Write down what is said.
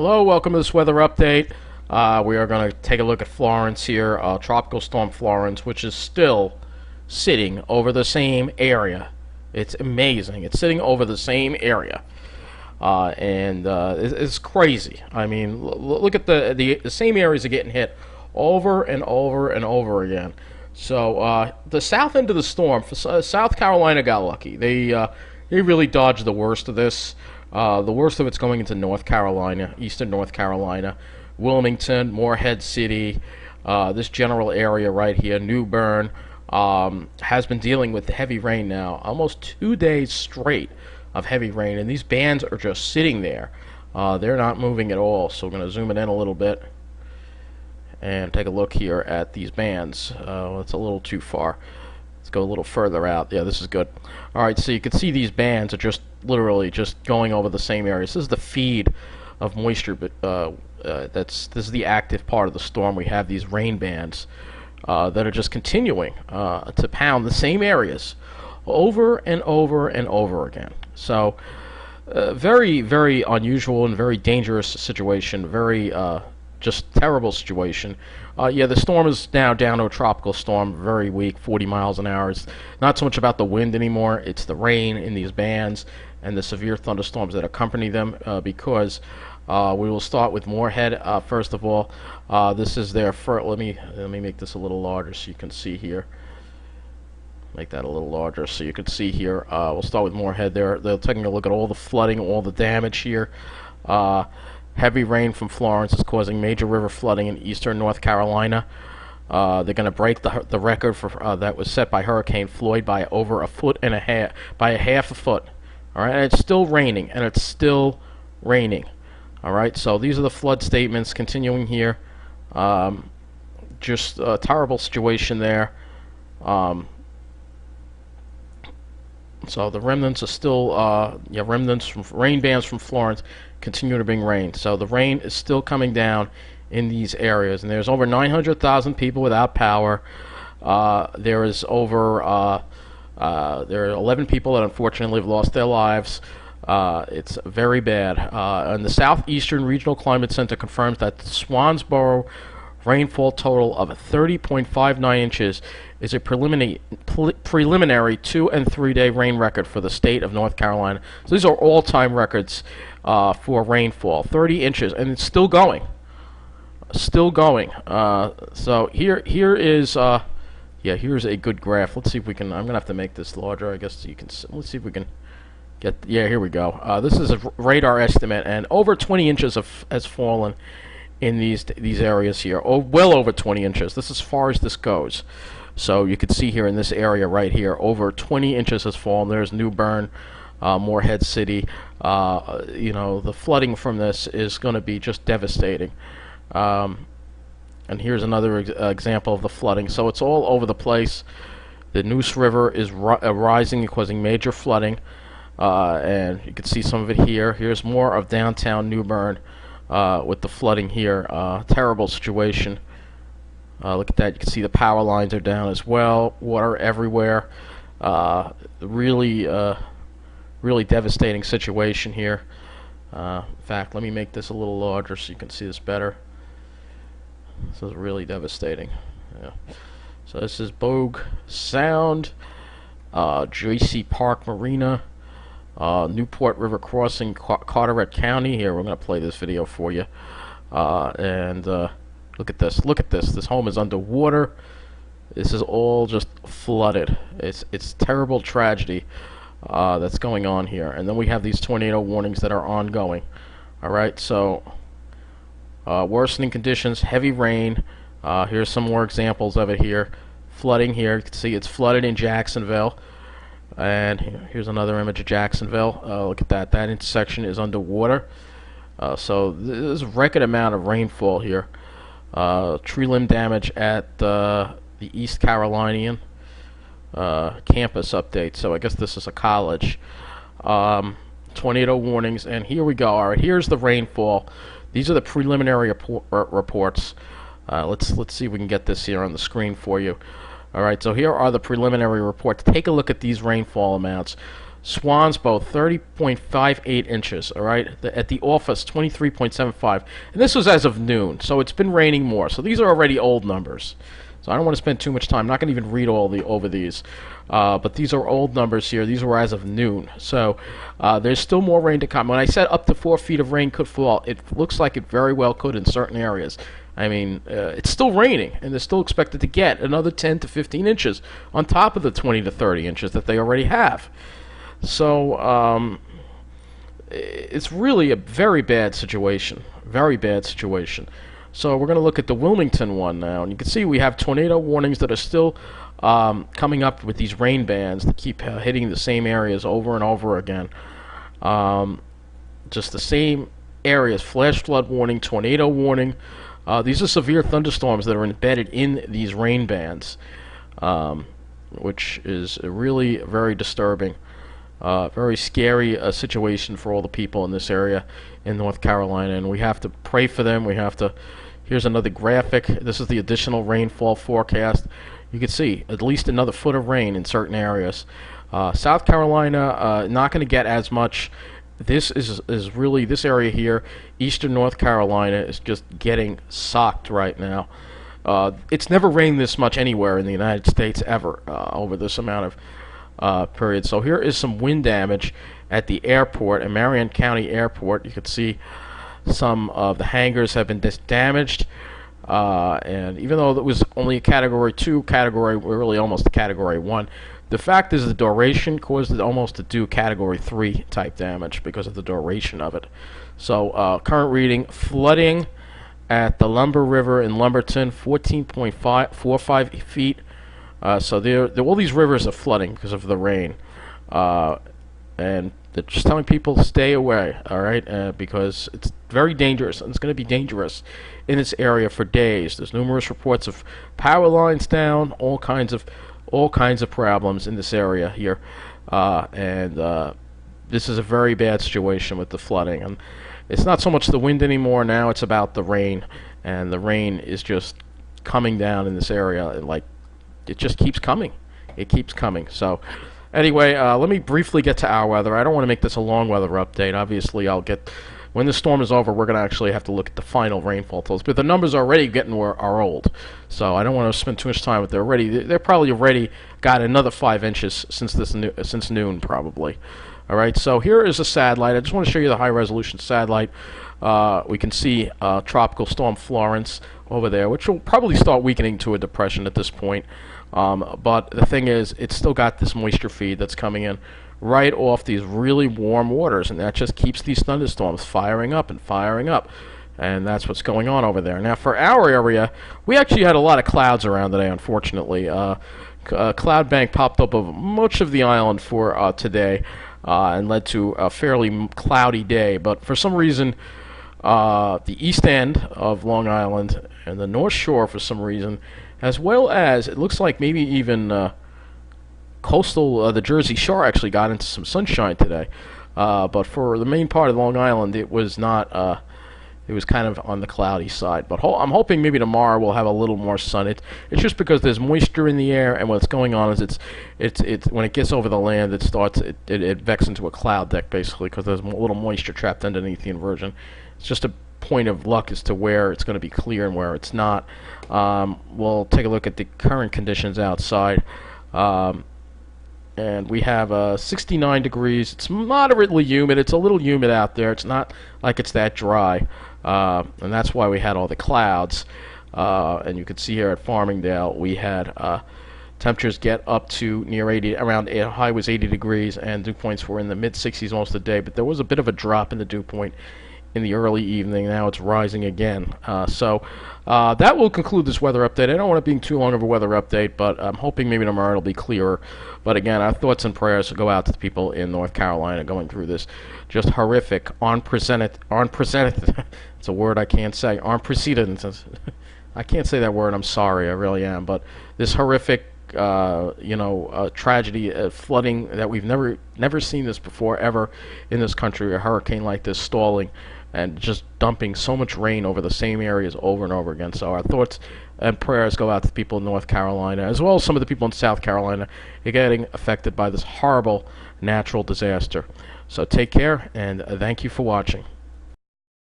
Hello, welcome to this weather update. We are going to take a look at Florence here, Tropical Storm Florence, which is still sitting over the same area. It's amazing. It's sitting over the same area. It's crazy. I mean, look at the same areas are getting hit over and over and over again. So the south end of the storm, South Carolina got lucky. They really dodged the worst of this. The worst of it's going into North Carolina, eastern North Carolina, Wilmington, Morehead City, this general area right here, New Bern, has been dealing with heavy rain now, almost 2 days straight of heavy rain, and these bands are just sitting there. They're not moving at all, so we're going to zoom it in a little bit and take a look here at these bands. It's a little too far. Let's go a little further out. Yeah, this is good. Alright, so you can see these bands are just literally just going over the same areas. This is the feed of moisture, but this is the active part of the storm. We have these rain bands that are just continuing to pound the same areas over and over and over again. So very, very unusual and very dangerous situation. Very just terrible situation. Yeah, the storm is now down to a tropical storm, very weak, 40 miles an hour. It's not so much about the wind anymore, it's the rain in these bands and the severe thunderstorms that accompany them, because we will start with Morehead. First of all, this is their first. Let me make this a little larger so you can see here. Make that a little larger so you can see here. We'll start with Morehead. They're taking a look at all the flooding, all the damage here. Heavy rain from Florence is causing major river flooding in eastern North Carolina. They're going to break the record for that was set by Hurricane Floyd by over a foot and a half, by a half a foot. All right, and it's still raining, and it's still raining. All right, so these are the flood statements continuing here. Just a terrible situation there. So the remnants are still, remnants from rain bands from Florence continue to bring rain. So the rain is still coming down in these areas, and there's over 900,000 people without power. There is over there are 11 people that unfortunately have lost their lives. It's very bad. And the Southeastern Regional Climate Center confirms that the Swansboro rainfall total of 30.59 inches is a preliminary 2- and 3-day rain record for the state of North Carolina. So these are all-time records for rainfall, 30 inches, and it's still going. Still going. So here is here's a good graph. Let's see if we can. I'm gonna have to make this larger, I guess, so you can. Let's see if we can get. Yeah, here we go. This is a radar estimate, and over 20 inches has fallen in these areas here. Oh, well over 20 inches. This is as far as this goes. So you can see here in this area right here, over 20 inches has fallen. There's New Bern, Morehead City. The flooding from this is going to be just devastating. And here's another example of the flooding. So it's all over the place. The Neuse River is rising and causing major flooding. And you can see some of it here. Here's more of downtown New Bern with the flooding here. Terrible situation. Look at that. You can see the power lines are down as well. Water everywhere. Really devastating situation here. In fact, let me make this a little larger so you can see this better. This is really devastating. Yeah. So this is Bogue Sound, J.C. Park Marina, Newport River Crossing, Carteret County. Here, we're going to play this video for you. Look at this. Look at this. This home is underwater. This is all just flooded. It's terrible tragedy that's going on here. And then we have these tornado warnings that are ongoing. All right, so worsening conditions, heavy rain. Here's some more examples of it here. Flooding here. You can see it's flooded in Jacksonville. And here's another image of Jacksonville. Look at that. That intersection is underwater. So there's a record amount of rainfall here. Tree limb damage at the East Carolinian campus update. So I guess this is a college. Tornado warnings, and here we go. All right, here's the rainfall. These are the preliminary reports. Let's see if we can get this here on the screen for you. All right, so here are the preliminary reports. Take a look at these rainfall amounts. Swansbow, 30.58 inches. All right, at the office, 23.75, and this was as of noon. So it's been raining more. So these are already old numbers. So I don't want to spend too much time. I'm not going to even read over these, but these are old numbers here. These were as of noon. So there's still more rain to come. When I said up to 4 feet of rain could fall, it looks like it very well could in certain areas. I mean, it's still raining, and they're still expected to get another 10 to 15 inches on top of the 20 to 30 inches that they already have. So it's really a very bad situation. Very bad situation. So we're going to look at the Wilmington one now, and you can see we have tornado warnings that are still coming up with these rain bands that keep hitting the same areas over and over again. Just the same areas: flash flood warning, tornado warning. These are severe thunderstorms that are embedded in these rain bands, which is really very disturbing. Very scary situation for all the people in this area in North Carolina, and we have to pray for them. We have to. Here's another graphic. This is the additional rainfall forecast. You can see at least another foot of rain in certain areas. South Carolina not going to get as much. This is really, this area here, eastern North Carolina, is just getting socked right now. It's never rained this much anywhere in the United States ever over this amount of period. So here is some wind damage at the airport, at Marion County Airport. You can see some of the hangars have been damaged, and even though it was only a Category 2, really almost a Category 1, the fact is the duration caused it almost to do Category 3 type damage because of the duration of it. So current reading: flooding at the Lumber River in Lumberton, 14.45 feet. So all these rivers are flooding because of the rain, and they're just telling people to stay away, all right, because it's very dangerous, and it's going to be dangerous in this area for days. There's numerous reports of power lines down, all kinds of problems in this area here, and this is a very bad situation with the flooding. And it's not so much the wind anymore. Now it's about the rain, and the rain is just coming down in this area, and like it just keeps coming. It keeps coming. So anyway, let me briefly get to our weather. I don't want to make this a long weather update. Obviously, when the storm is over, we're going to actually have to look at the final rainfall totals. But the numbers already are old, so I don't want to spend too much time with it. They're probably already got another 5 inches since noon, probably. All right, so here is a satellite. I just want to show you the high-resolution satellite. We can see Tropical Storm Florence over there, which will probably start weakening to a depression at this point. But the thing is, it's still got this moisture feed that's coming in right off these really warm waters, and that just keeps these thunderstorms firing up and firing up. And that's what's going on over there. Now, for our area, we actually had a lot of clouds around today, unfortunately. A cloud bank popped up over much of the island for today and led to a fairly cloudy day. But for some reason, the east end of Long Island and the North Shore, for some reason, as well as it looks like maybe even coastal, the Jersey Shore actually got into some sunshine today. But for the main part of Long Island, it was not. It was kind of on the cloudy side. But I'm hoping maybe tomorrow we'll have a little more sun. It's just because there's moisture in the air, and what's going on is it's when it gets over the land, it vexes into a cloud deck basically because there's a little moisture trapped underneath the inversion. It's just a point of luck as to where it's going to be clear and where it's not. We'll take a look at the current conditions outside. And we have 69 degrees. It's moderately humid. It's a little humid out there. It's not like it's that dry. And that's why we had all the clouds. And you can see here at Farmingdale, we had temperatures get up to near 80, around high was 80 degrees, and dew points were in the mid-60s most of the day. But there was a bit of a drop in the dew point in the early evening. Now it's rising again. So that will conclude this weather update. I don't want it being too long of a weather update, but I'm hoping maybe tomorrow it'll be clearer. But again, our thoughts and prayers go out to the people in North Carolina going through this just horrific, unprecedented, it's a word I can't say, unprecedented. I can't say that word, I'm sorry, I really am. But this horrific, tragedy, flooding that we've never seen this before ever in this country, a hurricane like this stalling and just dumping so much rain over the same areas over and over again. So our thoughts and prayers go out to people in North Carolina, as well as some of the people in South Carolina, are getting affected by this horrible natural disaster. So take care, and thank you for watching.